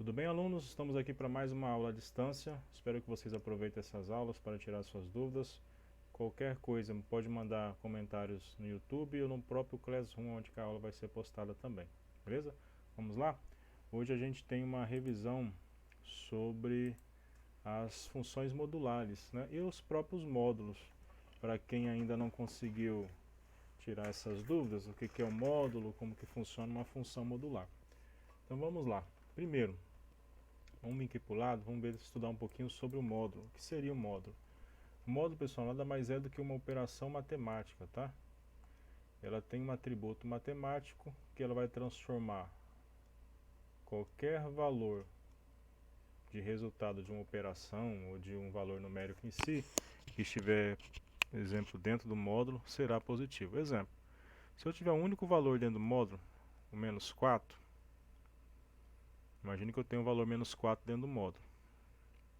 Tudo bem, alunos? Estamos aqui para mais uma aula à distância. Espero que vocês aproveitem essas aulas para tirar suas dúvidas. Qualquer coisa, pode mandar comentários no YouTube ou no próprio Classroom, onde a aula vai ser postada também. Beleza? Vamos lá? Hoje a gente tem uma revisão sobre as funções modulares, né? E os próprios módulos. Para quem ainda não conseguiu tirar essas dúvidas, o que é um módulo, como que funciona uma função modular. Então vamos lá. Primeiro, vamos vir aqui para o lado, vamos estudar um pouquinho sobre o módulo. O que seria o módulo? O módulo, pessoal, nada mais é do que uma operação matemática, tá? Ela tem um atributo matemático que ela vai transformar qualquer valor de resultado de uma operação ou de um valor numérico em si, que estiver, exemplo, dentro do módulo, será positivo. Exemplo, se eu tiver um único valor dentro do módulo, o menos 4, imagine que eu tenho o valor menos 4 dentro do módulo.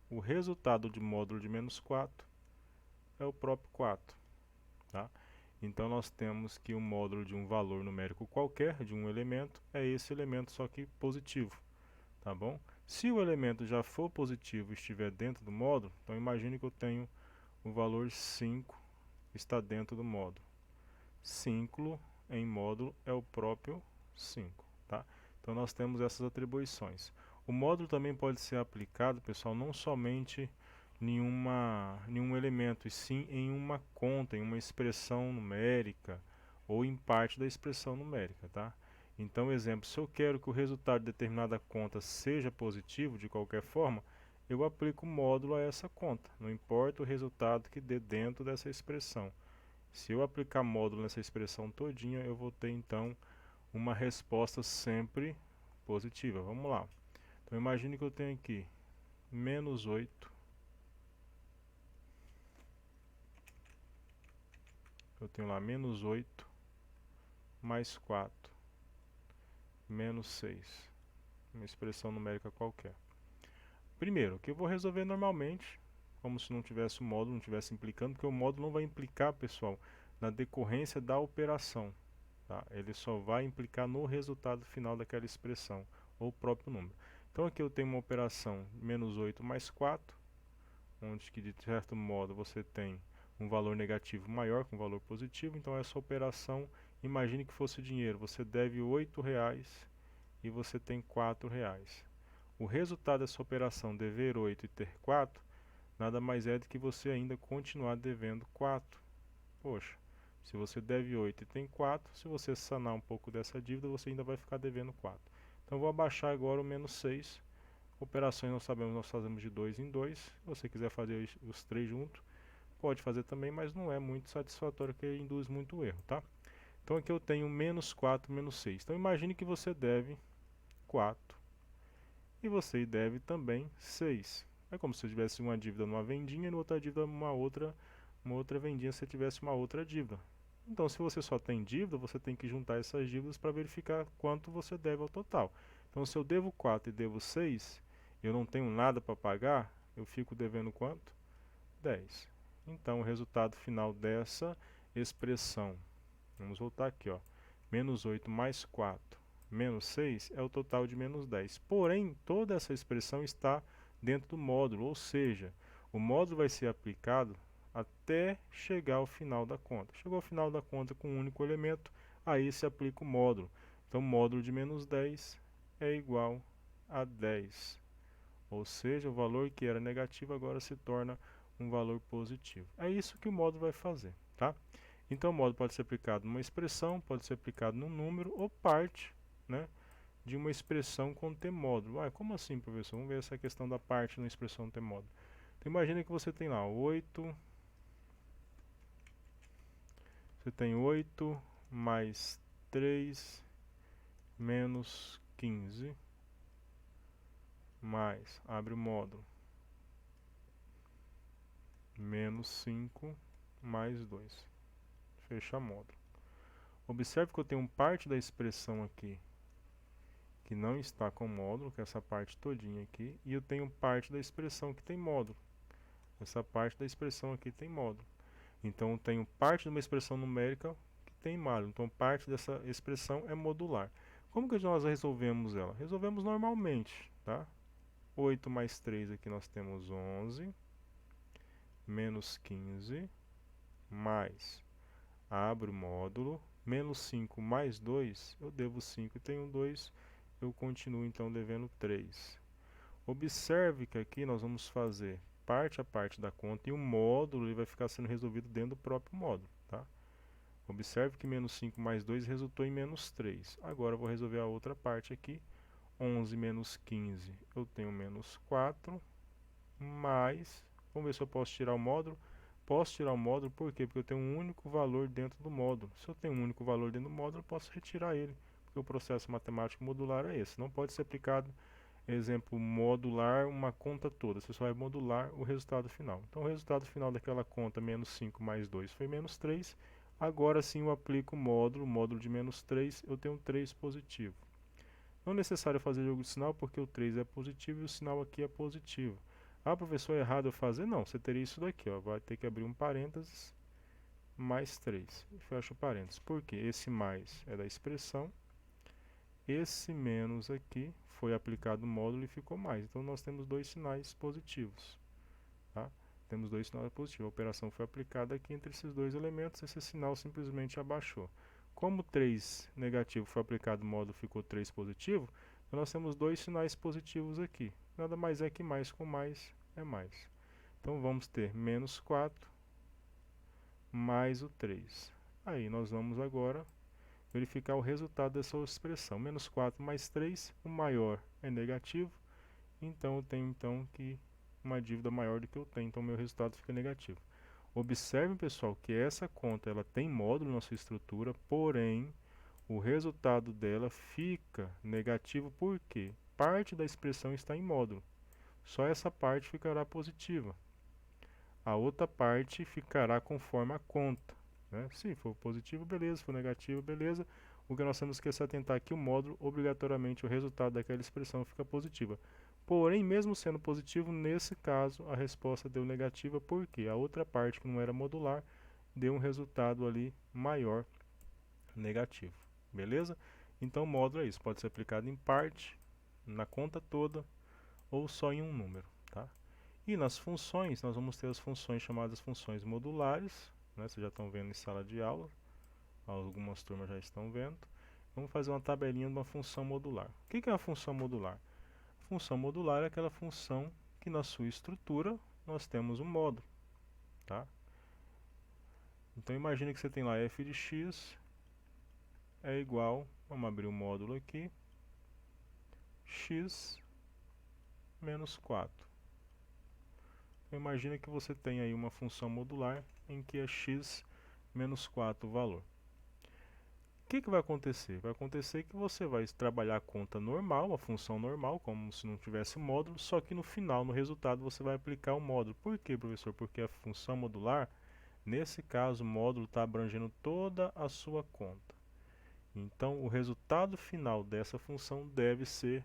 O resultado de módulo de menos 4 é o próprio 4. Tá? Então nós temos que o módulo de um valor numérico qualquer, de um elemento, é esse elemento, só que positivo. Tá bom? Se o elemento já for positivo e estiver dentro do módulo, então imagine que eu tenho o valor 5 está dentro do módulo. 5 em módulo é o próprio 5. Tá? Então nós temos essas atribuições. O módulo também pode ser aplicado, pessoal, não somente em nenhum elemento, e sim em uma conta, em uma expressão numérica ou em parte da expressão numérica. Tá? Então, exemplo, se eu quero que o resultado de determinada conta seja positivo de qualquer forma, eu aplico o módulo a essa conta, não importa o resultado que dê dentro dessa expressão. Se eu aplicar módulo nessa expressão todinha, eu vou ter então uma resposta sempre positiva. Vamos lá. Então imagine que eu tenho aqui menos 8. Eu tenho lá menos 8 mais 4 menos 6. Uma expressão numérica qualquer. Primeiro, o que eu vou resolver normalmente, como se não tivesse o módulo, não estivesse implicando, porque o módulo não vai implicar, pessoal, na decorrência da operação. Tá? Ele só vai implicar no resultado final daquela expressão, ou próprio número. Então aqui eu tenho uma operação menos 8 mais 4, onde que de certo modo você tem um valor negativo maior que um valor positivo. Então essa operação, imagine que fosse dinheiro, você deve R$8 e você tem R$4. O resultado dessa operação, dever 8 e ter 4, nada mais é do que você ainda continuar devendo 4. Poxa, se você deve 8 e tem 4, se você sanar um pouco dessa dívida, você ainda vai ficar devendo 4. Então vou abaixar agora o menos 6. Operações nós sabemos, nós fazemos de 2 em 2. Se você quiser fazer os 3 juntos, pode fazer também, mas não é muito satisfatório, porque induz muito erro, tá? Então aqui eu tenho menos 4, menos 6. Então imagine que você deve 4 e você deve também 6. É como se você tivesse uma dívida numa vendinha e na outra dívida uma outra vendinha se você tivesse uma outra dívida. Então, se você só tem dívida, você tem que juntar essas dívidas para verificar quanto você deve ao total. Então, se eu devo 4 e devo 6, eu não tenho nada para pagar, eu fico devendo quanto? 10. Então, o resultado final dessa expressão, vamos voltar aqui, ó, menos 8 mais 4 menos 6 é o total de menos 10. Porém, toda essa expressão está dentro do módulo, ou seja, o módulo vai ser aplicado até chegar ao final da conta. Chegou ao final da conta com um único elemento, aí se aplica o módulo. Então, módulo de menos 10 é igual a 10. Ou seja, o valor que era negativo agora se torna um valor positivo. É isso que o módulo vai fazer. Tá? Então, o módulo pode ser aplicado numa expressão, pode ser aplicado num número ou parte, né, de uma expressão com T módulo. Como assim, professor? Vamos ver essa questão da parte na expressão T módulo. Então, imagina que você tem lá 8. Você tem 8 mais 3 menos 15 mais, abre o módulo, menos 5 mais 2. Fecha módulo. Observe que eu tenho parte da expressão aqui que não está com módulo, que é essa parte todinha aqui, e eu tenho parte da expressão que tem módulo. Essa parte da expressão aqui tem módulo. Então eu tenho parte de uma expressão numérica que tem módulo. Então parte dessa expressão é modular. Como que nós resolvemos ela? Resolvemos normalmente. tá? 8 mais 3 aqui nós temos 11, menos 15, mais, abre o módulo, menos 5 mais 2, eu devo 5 e tenho 2, eu continuo então devendo 3. Observe que aqui nós vamos fazer parte a parte da conta e o módulo ele vai ficar sendo resolvido dentro do próprio módulo, tá? Observe que menos 5 mais 2 resultou em menos 3. Agora eu vou resolver a outra parte aqui. 11 menos 15, eu tenho menos 4, mais, vamos ver se eu posso tirar o módulo. Posso tirar o módulo, por quê? Porque eu tenho um único valor dentro do módulo. Se eu tenho um único valor dentro do módulo, eu posso retirar ele, porque o processo matemático modular é esse. Não pode ser aplicado, exemplo, modular uma conta toda. Você só vai modular o resultado final. Então, o resultado final daquela conta, menos 5 mais 2, foi menos 3. Agora sim eu aplico o módulo de menos 3, eu tenho 3 positivo. Não é necessário fazer jogo de sinal porque o 3 é positivo e o sinal aqui é positivo. Ah, professor, é errado eu fazer? Não, você teria isso daqui, ó. Vai ter que abrir um parênteses, mais 3. E fecha o parênteses. Por quê? Esse mais é da expressão. Esse menos aqui foi aplicado o módulo e ficou mais. Então nós temos dois sinais positivos. Tá? Temos dois sinais positivos. A operação foi aplicada aqui entre esses dois elementos. Esse sinal simplesmente abaixou. Como 3 negativo foi aplicado o módulo ficou 3 positivo, então nós temos dois sinais positivos aqui. Nada mais é que mais com mais é mais. Então vamos ter menos 4 mais o 3. Aí nós vamos agora verificar o resultado dessa expressão. Menos 4 mais 3, o maior é negativo, então eu tenho então que uma dívida maior do que eu tenho, então meu resultado fica negativo. Observe, pessoal, que essa conta ela tem módulo na sua estrutura, porém o resultado dela fica negativo porque parte da expressão está em módulo. Só essa parte ficará positiva. A outra parte ficará conforme a conta, né? Se for positivo, beleza. Se for negativo, beleza. O que nós temos que se atentar aqui, o módulo, obrigatoriamente o resultado daquela expressão fica positiva. Porém, mesmo sendo positivo, nesse caso, a resposta deu negativa, porque a outra parte, que não era modular, deu um resultado ali maior, negativo. Beleza? Então, o módulo é isso. Pode ser aplicado em parte, na conta toda, ou só em um número. Tá? E nas funções, nós vamos ter as funções chamadas funções modulares. Né? Vocês já estão vendo em sala de aula. Algumas turmas já estão vendo. Vamos fazer uma tabelinha de uma função modular. O que é uma função modular? Função modular é aquela função que na sua estrutura nós temos um módulo, tá? Então imagine que você tem lá f de x é igual, vamos abrir o módulo aqui, x menos 4. Então imagine que você tem aí uma função modular em que é x menos 4 o valor. O que vai acontecer? Vai acontecer que você vai trabalhar a conta normal, a função normal, como se não tivesse módulo, só que no final, no resultado, você vai aplicar o módulo. Por quê, professor? Porque a função modular, nesse caso, o módulo está abrangendo toda a sua conta. Então, o resultado final dessa função deve ser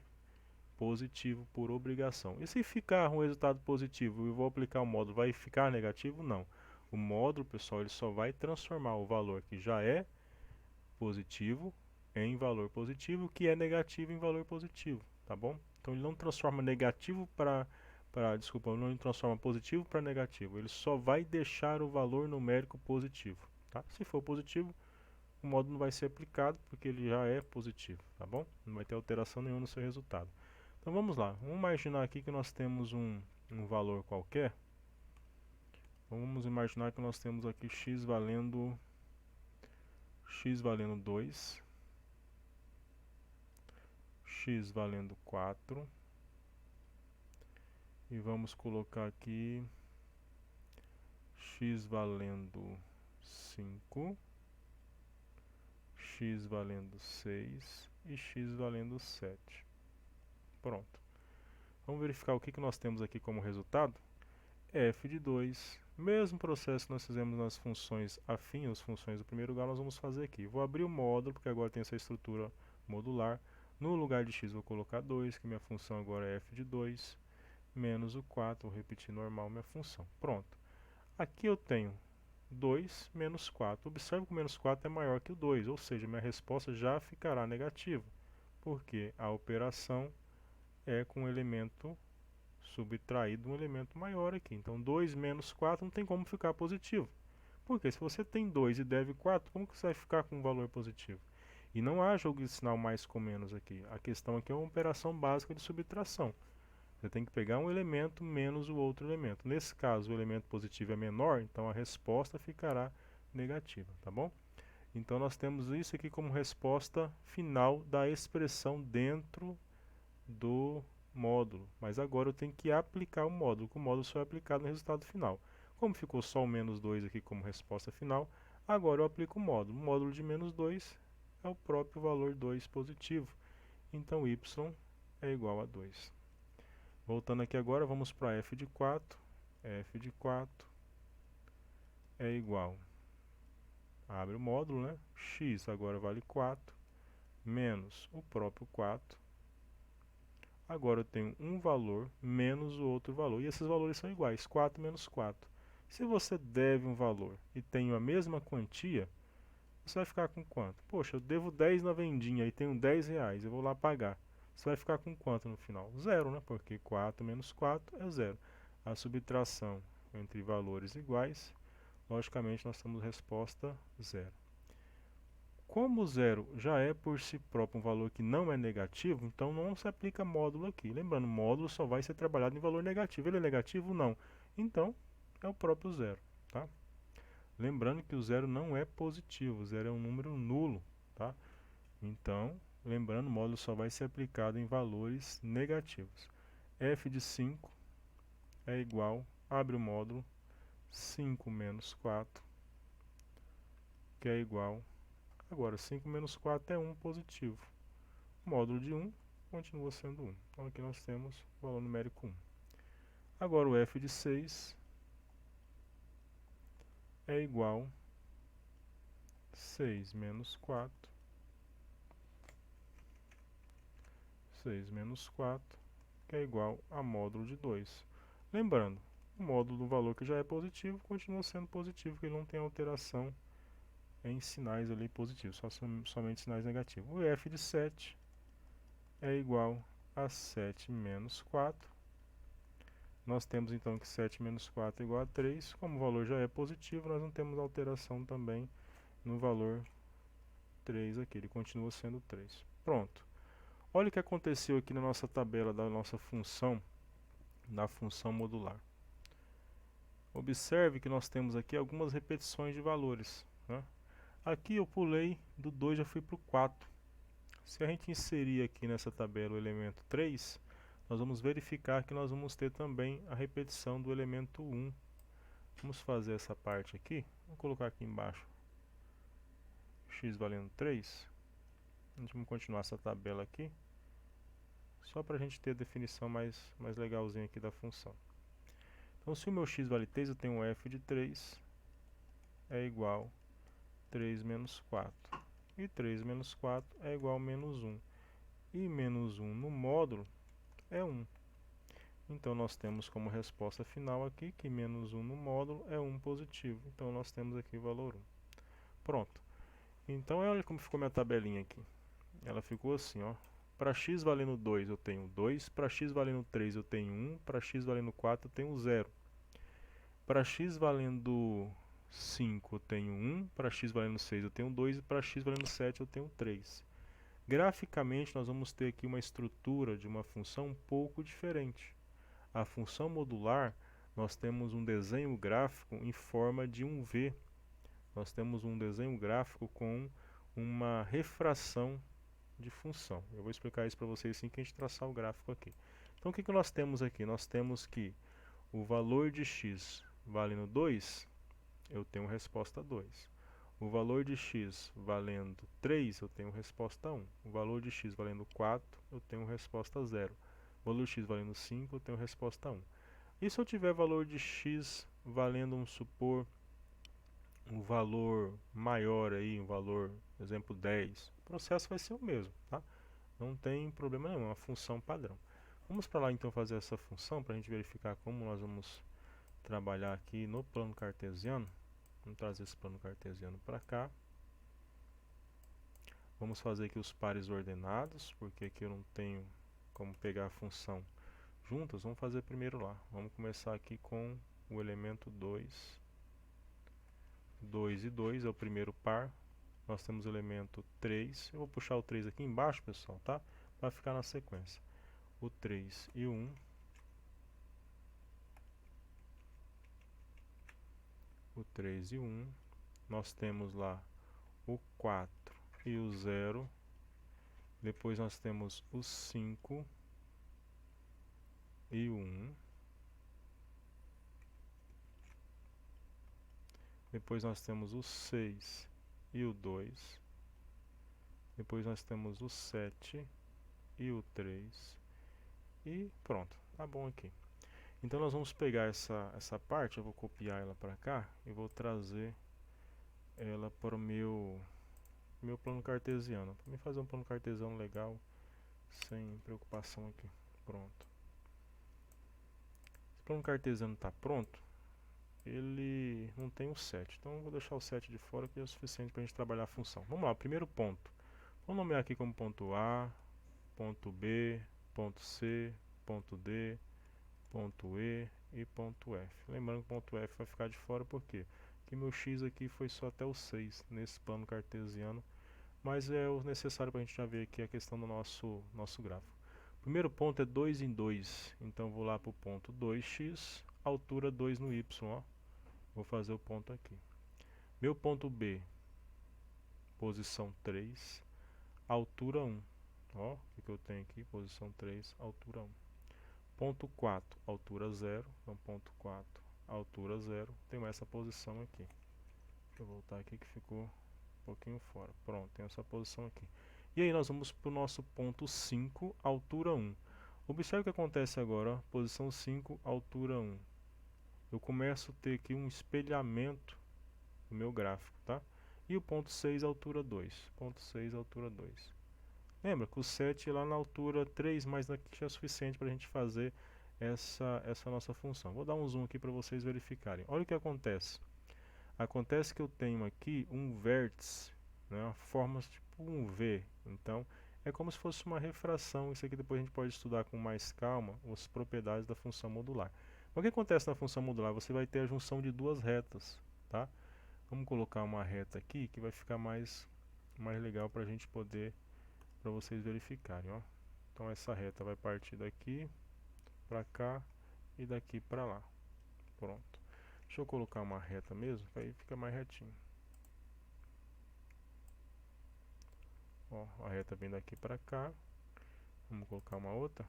positivo por obrigação. E se ficar um resultado positivo e eu vou aplicar o módulo, vai ficar negativo? Não. O módulo, pessoal, ele só vai transformar o valor que já é positivo em valor positivo, que é negativo em valor positivo, tá bom? Então ele não transforma negativo desculpa, não transforma positivo para negativo, ele só vai deixar o valor numérico positivo, tá? Se for positivo, o módulo não vai ser aplicado porque ele já é positivo, tá bom? Não vai ter alteração nenhuma no seu resultado. Então vamos lá, vamos imaginar aqui que nós temos um valor qualquer. Vamos imaginar que nós temos aqui x valendo 2, x valendo 4, e vamos colocar aqui x valendo 5, x valendo 6 e x valendo 7. Pronto. Vamos verificar o que nós temos aqui como resultado. F de 2, mesmo processo que nós fizemos nas funções afins, as funções do primeiro grau, nós vamos fazer aqui. Vou abrir o módulo, porque agora tem essa estrutura modular. No lugar de x vou colocar 2, que minha função agora é f de 2, menos o 4, vou repetir normal minha função. Pronto. Aqui eu tenho 2 menos 4. Observe que o menos 4 é maior que o 2, ou seja, minha resposta já ficará negativa, porque a operação é com um elemento subtraído um elemento maior aqui. Então 2 menos 4 não tem como ficar positivo. Porque se você tem 2 e deve 4, como que você vai ficar com um valor positivo? E não há jogo de sinal mais com menos aqui. A questão aqui é uma operação básica de subtração. Você tem que pegar um elemento menos o outro elemento. Nesse caso, o elemento positivo é menor, então a resposta ficará negativa, tá bom? Então nós temos isso aqui como resposta final da expressão dentro do módulo. Mas agora eu tenho que aplicar o módulo, que o módulo só é aplicado no resultado final. Como ficou só o menos 2 aqui como resposta final, agora eu aplico o módulo. O módulo de menos 2 é o próprio valor 2 positivo. Então y é igual a 2. Voltando aqui agora, vamos para f de 4. F de 4 é igual, abre o módulo, né? X agora vale 4, menos o próprio 4. Agora eu tenho um valor menos o outro valor. E esses valores são iguais, 4 menos 4. Se você deve um valor e tem a mesma quantia, você vai ficar com quanto? Poxa, eu devo 10 na vendinha e tenho 10 reais, eu vou lá pagar. Você vai ficar com quanto no final? Zero, né? Porque 4 menos 4 é zero. A subtração entre valores iguais, logicamente nós temos resposta zero. Como zero já é por si próprio um valor que não é negativo, então não se aplica módulo aqui. Lembrando, módulo só vai ser trabalhado em valor negativo. Ele é negativo? Não. Então, é o próprio zero, tá? Lembrando que o zero não é positivo, o zero é um número nulo, tá? Então, lembrando, o módulo só vai ser aplicado em valores negativos. F de 5 é igual, abre o módulo, 5 menos 4, que é igual, agora 5 menos 4 é 1 positivo. O módulo de 1 continua sendo 1. Então aqui nós temos o valor numérico 1. Agora o F de 6 é igual a 6 menos 4. 6 menos 4, que é igual a módulo de 2. Lembrando, o módulo do valor que já é positivo continua sendo positivo, porque ele não tem alteração em sinais ali positivos, somente sinais negativos. O F de 7 é igual a 7 menos 4. Nós temos então que 7 menos 4 é igual a 3. Como o valor já é positivo, nós não temos alteração também no valor 3 aqui, ele continua sendo 3. Pronto. Olha o que aconteceu aqui na nossa tabela da nossa função, da função modular. Observe que nós temos aqui algumas repetições de valores, né? Aqui eu pulei do 2 já fui para o 4. Se a gente inserir aqui nessa tabela o elemento 3, nós vamos verificar que nós vamos ter também a repetição do elemento 1. Vamos fazer essa parte aqui, vou colocar aqui embaixo x valendo 3. Vamos continuar essa tabela aqui, só para a gente ter a definição mais legalzinha aqui da função. Então, se o meu x vale 3, eu tenho um f de 3 é igual a 3 menos 4. E 3 menos 4 é igual a menos 1. E menos 1 no módulo é 1. Então, nós temos como resposta final aqui que menos 1 no módulo é 1 positivo. Então, nós temos aqui o valor 1. Pronto. Então, olha como ficou minha tabelinha aqui. Ela ficou assim, ó. Para x valendo 2 eu tenho 2, para x valendo 3 eu tenho 1, para x valendo 4 eu tenho 0. Para x valendo 5 eu tenho 1, para x valendo 6 eu tenho 2 e para x valendo 7 eu tenho 3. Graficamente nós vamos ter aqui uma estrutura de uma função um pouco diferente. A função modular, nós temos um desenho gráfico em forma de um V. Nós temos um desenho gráfico com uma refração de função. Eu vou explicar isso para vocês assim que a gente traçar o gráfico aqui. Então o que nós temos aqui? Nós temos que o valor de x valendo 2, eu tenho resposta 2. O valor de x valendo 3, eu tenho resposta 1. O valor de x valendo 4, eu tenho resposta 0. O valor de x valendo 5, eu tenho resposta 1. E se eu tiver valor de x valendo, vamos supor, um valor maior aí, um valor, exemplo 10, o processo vai ser o mesmo, tá? Não tem problema nenhum, é uma função padrão. Vamos para lá então fazer essa função para a gente verificar como nós vamos trabalhar aqui no plano cartesiano. Vamos trazer esse plano cartesiano para cá. Vamos fazer aqui os pares ordenados, porque aqui eu não tenho como pegar a função juntas, vamos fazer primeiro lá. Vamos começar aqui com o elemento 2. 2 e 2 é o primeiro par. Nós temos o elemento 3. Eu vou puxar o 3 aqui embaixo, pessoal, tá? Para ficar na sequência. O 3 e 1. O 3 e 1. Nós temos lá o 4 e o 0. Depois nós temos o 5 e o 1. Depois nós temos o 6 e o 2. Depois nós temos o 7 e o 3. E pronto, tá bom aqui. Então nós vamos pegar essa parte, eu vou copiar ela para cá e vou trazer ela para o meu plano cartesiano. Para mim fazer um plano cartesiano legal, sem preocupação aqui. Pronto. Esse plano cartesiano está pronto. Ele não tem o 7, então eu vou deixar o 7 de fora, que é o suficiente para a gente trabalhar a função. Vamos lá, primeiro ponto. Vamos nomear aqui como ponto A, ponto B, ponto C, ponto D, ponto E e ponto F. Lembrando que o ponto F vai ficar de fora porque meu x aqui foi só até o 6 nesse plano cartesiano, mas é o necessário para a gente já ver aqui a questão do nosso gráfico. O primeiro ponto é 2 em 2, então vou lá para o ponto 2x, altura 2 no y, ó. Vou fazer o ponto aqui. Meu ponto B, posição 3, altura 1. Ó, o que eu tenho aqui? Posição 3, altura 1. Ponto 4, altura 0. Então, ponto 4, altura 0. Tenho essa posição aqui. Deixa eu voltar aqui que ficou um pouquinho fora. Pronto, tenho essa posição aqui. E aí nós vamos para o nosso ponto 5, altura 1. Observe o que acontece agora, ó, posição 5, altura 1. Eu começo a ter aqui um espelhamento do meu gráfico, tá? E o ponto 6, altura 2. Ponto 6, altura 2. Lembra que o 7 lá na altura 3, mas daqui já é suficiente para a gente fazer essa nossa função. Vou dar um zoom aqui para vocês verificarem. Olha o que acontece. Acontece que eu tenho aqui um vértice, né, uma forma tipo um V. Então, é como se fosse uma refração. Isso aqui depois a gente pode estudar com mais calma as propriedades da função modular. O que acontece na função modular? Você vai ter a junção de duas retas, tá? Vamos colocar uma reta aqui que vai ficar mais legal para a gente poder, para vocês verificarem, ó. Então essa reta vai partir daqui para cá e daqui para lá. Pronto. Deixa eu colocar uma reta mesmo, que aí fica mais retinho. Ó, a reta vem daqui para cá. Vamos colocar uma outra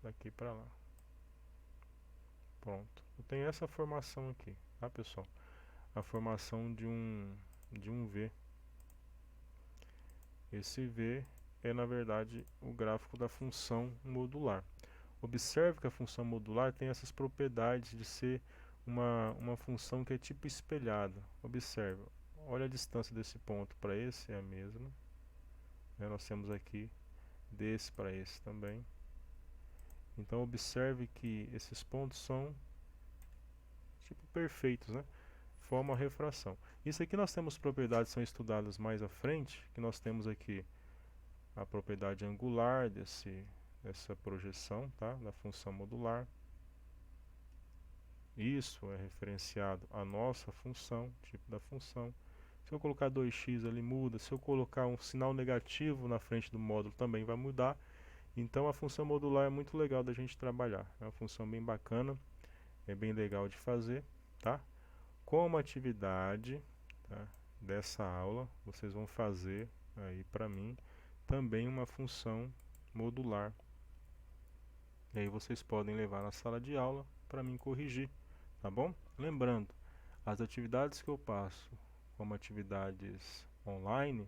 daqui para lá. Pronto. Eu tenho essa formação aqui, tá, pessoal? A formação de um V. Esse V é, na verdade, o gráfico da função modular. Observe que a função modular tem essas propriedades de ser uma função que é tipo espelhada. Observe, olha a distância desse ponto para esse, é a mesma. Né? Nós temos aqui desse para esse também. Então observe que esses pontos são tipo perfeitos, né? Forma a refração. Isso aqui nós temos propriedades que são estudadas mais à frente, que nós temos aqui a propriedade angular dessa projeção, tá? Da função modular. Isso é referenciado à nossa função, tipo da função. Se eu colocar 2x ali muda, se eu colocar um sinal negativo na frente do módulo também vai mudar. Então a função modular é muito legal da gente trabalhar, é uma função bem bacana, é bem legal de fazer, tá? Como atividade, tá, dessa aula, vocês vão fazer aí para mim também uma função modular. E aí vocês podem levar na sala de aula para mim corrigir, tá bom? Lembrando, as atividades que eu passo como atividades online,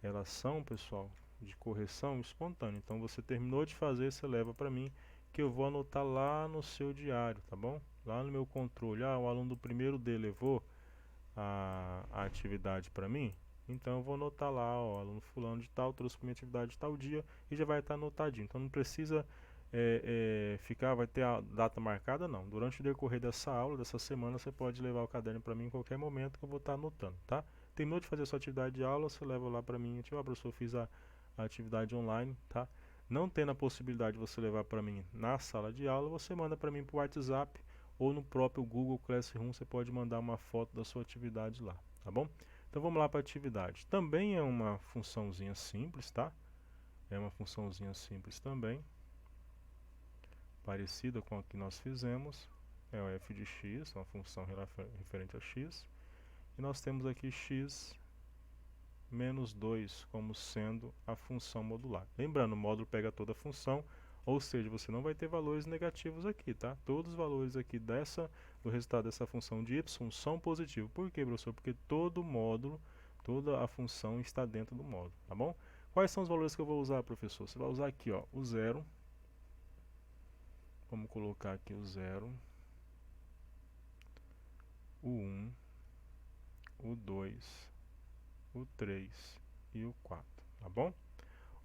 elas são, pessoal, de correção espontânea. Então você terminou de fazer, você leva para mim, que eu vou anotar lá no seu diário, tá bom? Lá no meu controle, o aluno do primeiro D levou a atividade para mim, então eu vou anotar lá, ó, aluno fulano de tal, trouxe para minha atividade de tal dia, e já vai estar anotadinho. Então não precisa ficar, vai ter a data marcada, não. Durante o decorrer dessa aula, dessa semana, você pode levar o caderno para mim em qualquer momento que eu vou estar anotando, tá? Terminou de fazer a sua atividade de aula, você leva lá para mim, tipo, professor, eu fiz a atividade online, tá? Não tendo a possibilidade de você levar para mim na sala de aula, você manda para mim por WhatsApp ou no próprio Google Classroom, você pode mandar uma foto da sua atividade lá, tá bom? Então vamos lá para a atividade. Também é uma funçãozinha simples, tá? É uma funçãozinha simples também, parecida com a que nós fizemos. É o f de x, uma função referente a x. E nós temos aqui x menos 2 como sendo a função modular. Lembrando, o módulo pega toda a função, ou seja, você não vai ter valores negativos aqui, tá? Todos os valores aqui do resultado dessa função de y são positivos. Por quê, professor? Porque todo módulo, toda a função está dentro do módulo, tá bom? Quais são os valores que eu vou usar, professor? Você vai usar aqui, ó, o 0. Vamos colocar aqui o 0, o 1, o 2, o 3 e o 4, tá bom?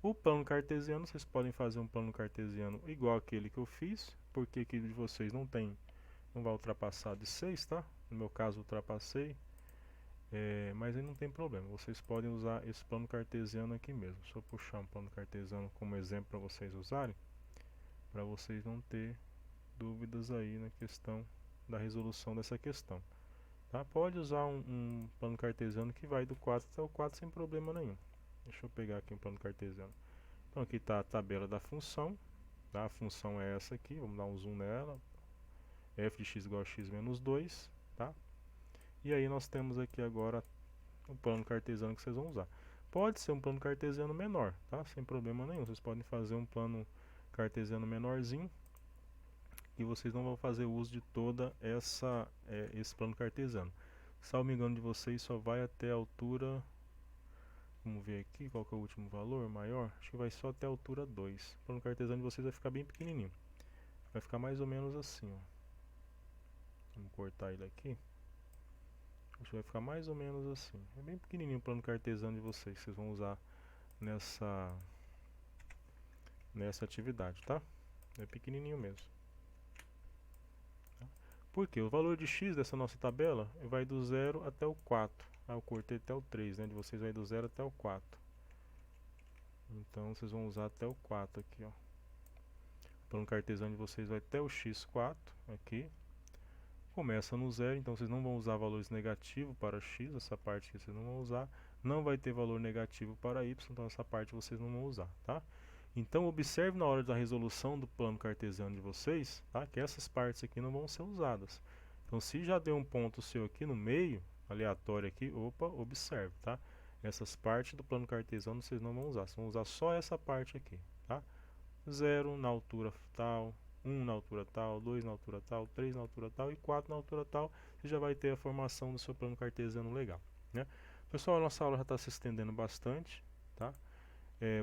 O plano cartesiano, vocês podem fazer um plano cartesiano igual aquele que eu fiz, porque aqui de vocês não vai ultrapassar de 6, tá? No meu caso ultrapassei, mas aí não tem problema, vocês podem usar esse plano cartesiano aqui mesmo. Deixa eu puxar um plano cartesiano como exemplo para vocês usarem, para vocês não ter dúvidas aí na questão da resolução dessa questão. Tá? Pode usar um plano cartesiano que vai do 4 até o 4 sem problema nenhum. Deixa eu pegar aqui um plano cartesiano. Então aqui está a tabela da função, tá? A função é essa aqui, vamos dar um zoom nela, f de x igual a x menos 2, tá? E aí nós temos aqui agora o plano cartesiano que vocês vão usar. Pode ser um plano cartesiano menor, tá? Sem problema nenhum, vocês podem fazer um plano cartesiano menorzinho, e vocês não vão fazer uso de toda esse plano cartesiano. Se não me engano de vocês, só vai até a altura, vamos ver aqui qual que é o último valor maior, acho que vai só até a altura 2. O plano cartesiano de vocês vai ficar bem pequenininho, vai ficar mais ou menos assim, ó. Vamos cortar ele aqui, acho que vai ficar mais ou menos assim, é bem pequenininho o plano cartesiano de vocês, que vocês vão usar nessa atividade, tá? É pequenininho mesmo. Porque o valor de x dessa nossa tabela vai do 0 até o 4. Ah, eu cortei até o 3, né? De vocês vai do 0 até o 4. Então vocês vão usar até o 4 aqui, ó. O plano cartesiano de vocês vai até o x4 aqui. Começa no 0, então vocês não vão usar valores negativos para x, essa parte que vocês não vão usar. Não vai ter valor negativo para y, então essa parte vocês não vão usar, tá? Então observe na hora da resolução do plano cartesiano de vocês, tá? Que essas partes aqui não vão ser usadas. Então se já deu um ponto seu aqui no meio, aleatório aqui, opa, observe, tá? Essas partes do plano cartesiano vocês não vão usar, vocês vão usar só essa parte aqui, tá? 0 na altura tal, 1 na altura tal, 2 na altura tal, 3 na altura tal e 4 na altura tal, você já vai ter a formação do seu plano cartesiano legal, né? Pessoal, a nossa aula já está se estendendo bastante, tá?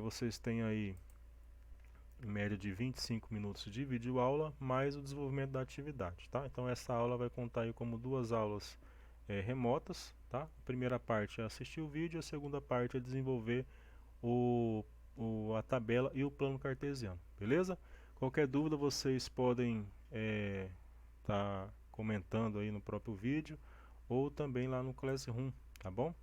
Vocês têm aí em média de 25 minutos de vídeo aula, mais o desenvolvimento da atividade, tá? Então essa aula vai contar aí como duas aulas remotas, tá? A primeira parte é assistir o vídeo, a segunda parte é desenvolver a tabela e o plano cartesiano, beleza? Qualquer dúvida vocês podem tá comentando aí no próprio vídeo ou também lá no Classroom, tá bom?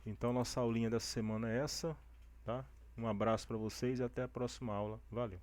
Então nossa aulinha dessa semana é essa, tá? Um abraço para vocês e até a próxima aula. Valeu!